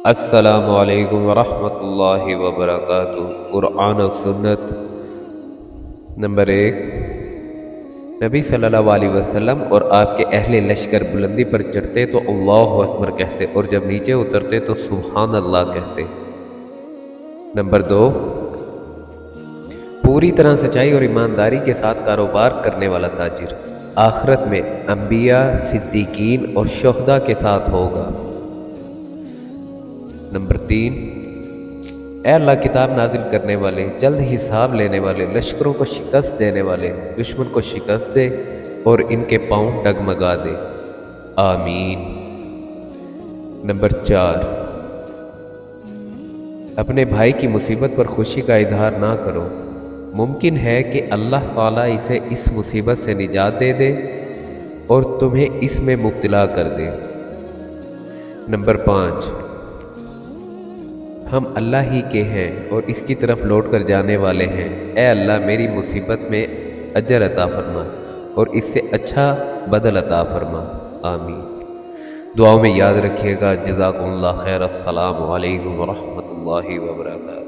السلام علیکم ورحمۃ اللہ وبرکاتہ۔ قرآن و سنت نمبر 1۔ نبی صلی اللہ علیہ وسلم اور آپ کے اہل لشکر بلندی پر چڑھتے تو اللہ اکبر کہتے، اور جب نیچے اترتے تو سبحان اللہ کہتے۔ نمبر 2۔ پوری طرح سچائی اور ایمانداری کے ساتھ کاروبار کرنے والا تاجر آخرت میں انبیاء، صدیقین اور شہداء کے ساتھ ہوگا۔ نمبر 3۔ اے اللہ کتاب نازل کرنے والے، جلد حساب لینے والے، لشکروں کو شکست دینے والے، دشمن کو شکست دے اور ان کے پاؤں ڈگمگا دے، آمین۔ نمبر 4۔ اپنے بھائی کی مصیبت پر خوشی کا اظہار نہ کرو، ممکن ہے کہ اللہ تعالیٰ اسے اس مصیبت سے نجات دے دے اور تمہیں اس میں مبتلا کر دے۔ نمبر 5۔ ہم اللہ ہی کے ہیں اور اس کی طرف لوٹ کر جانے والے ہیں، اے اللہ میری مصیبت میں اجر عطا فرما اور اس سے اچھا بدل عطا فرما، آمین۔ دعاؤں میں یاد رکھیے گا۔ جزاکم اللہ خیر۔ السلام علیکم ورحمۃ اللہ وبرکاتہ۔